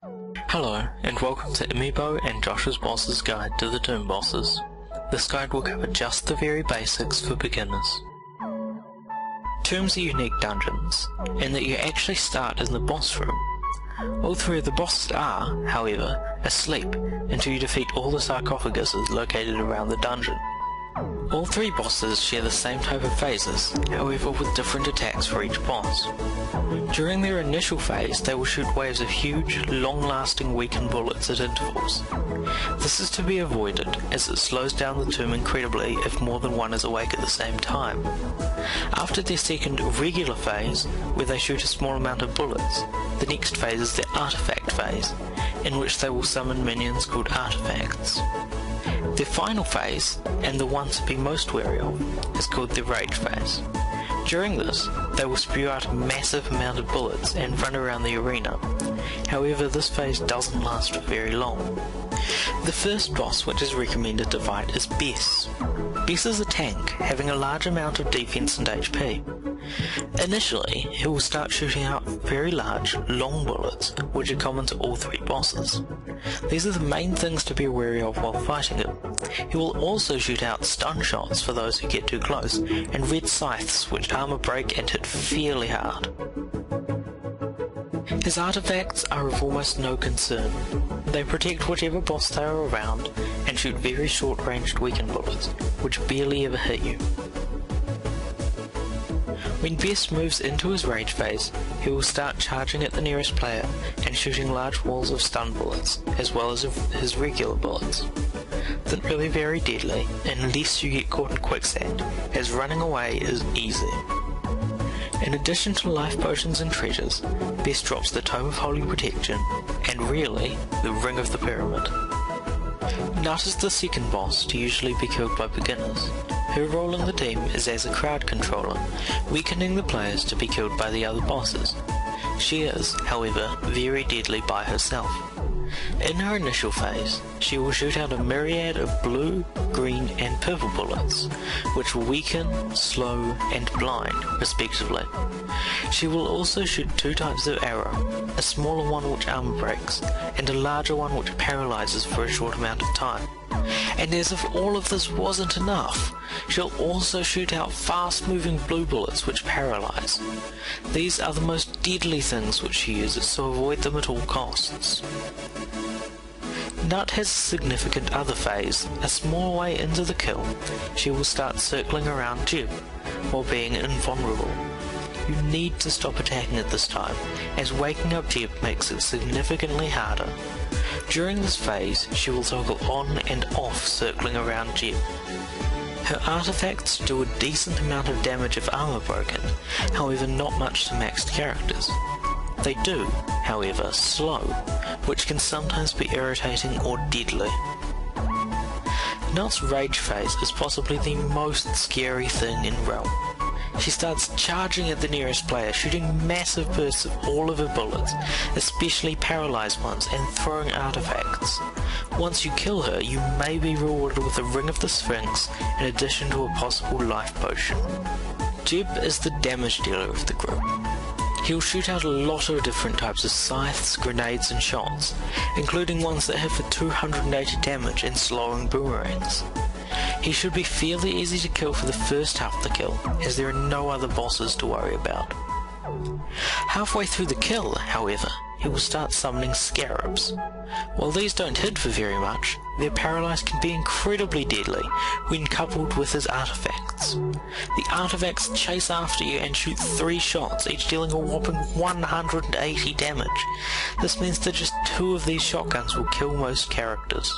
Hello, and welcome to Immybo and JoshIsBoss's guide to the tomb bosses. This guide will cover just the very basics for beginners. Tombs are unique dungeons, in that you actually start in the boss room. All three of the bosses are, however, asleep until you defeat all the sarcophaguses located around the dungeon. All three bosses share the same type of phases, however with different attacks for each boss. During their initial phase, they will shoot waves of huge, long-lasting weakened bullets at intervals. This is to be avoided, as it slows down the tomb incredibly if more than one is awake at the same time. After their second regular phase, where they shoot a small amount of bullets, the next phase is their artifact phase, in which they will summon minions called artifacts. Their final phase, and the one to be most wary of, is called the rage phase. During this, they will spew out a massive amount of bullets and run around the arena. However, this phase doesn't last for very long. The first boss which is recommended to fight is Bess. Bess is a tank, having a large amount of defense and HP. Initially, he will start shooting out very large, long bullets, which are common to all three bosses. These are the main things to be wary of while fighting him. He will also shoot out stun shots for those who get too close, and red scythes which armor break and hit fairly hard. His artifacts are of almost no concern. They protect whichever boss they are around, and shoot very short-ranged weakened bullets, which barely ever hit you. When Bess moves into his rage phase, he will start charging at the nearest player and shooting large walls of stun bullets, as well as his regular bullets. They're really very deadly, unless you get caught in quicksand, as running away is easy. In addition to life potions and treasures, Bess drops the Tome of Holy Protection, and really, the Ring of the Pyramid. Nut is the second boss to usually be killed by beginners. Her role in the team is as a crowd controller, weakening the players to be killed by the other bosses. She is, however, very deadly by herself. In her initial phase, she will shoot out a myriad of blue, green and purple bullets, which weaken, slow and blind, respectively. She will also shoot two types of arrow, a smaller one which armor breaks, and a larger one which paralyzes for a short amount of time. And as if all of this wasn't enough, she'll also shoot out fast-moving blue bullets which paralyze. These are the most deadly things which she uses, so avoid them at all costs. Nut has a significant other phase. A small way into the kill, she will start circling around Jib, while being invulnerable. You need to stop attacking at this time, as waking up Jib makes it significantly harder. During this phase, she will toggle on and off circling around Jib. Her artifacts do a decent amount of damage if armor broken, however not much to maxed characters. They do, however, slow, which can sometimes be irritating or deadly. Nut's rage phase is possibly the most scary thing in Realm. She starts charging at the nearest player, shooting massive bursts of all of her bullets, especially paralyzed ones, and throwing artifacts. Once you kill her, you may be rewarded with a Ring of the Sphinx in addition to a possible life potion. Jib is the damage dealer of the group. He'll shoot out a lot of different types of scythes, grenades and shots, including ones that hit for 280 damage and slowing boomerangs. He should be fairly easy to kill for the first half of the kill, as there are no other bosses to worry about. Halfway through the kill, however, he will start summoning scarabs. While these don't hit for very much, their paralyze can be incredibly deadly when coupled with his artifacts. The artifacts chase after you and shoot 3 shots, each dealing a whopping 180 damage. This means that just 2 of these shotguns will kill most characters.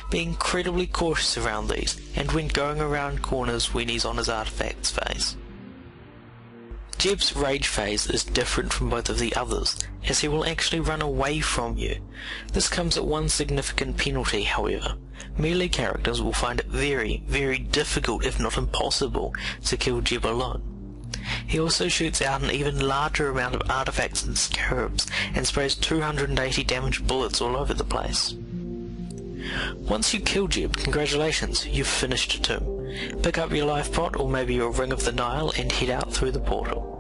Be incredibly cautious around these, and when going around corners when he's on his artifacts phase. Jib's rage phase is different from both of the others, as he will actually run away from you. This comes at one significant penalty, however. Melee characters will find it very, very difficult, if not impossible, to kill Jib alone. He also shoots out an even larger amount of artifacts and scarabs, and sprays 280 damage bullets all over the place. Once you kill Jib, congratulations, you've finished a tomb. Pick up your life pot or maybe your Ring of the Nile and head out through the portal.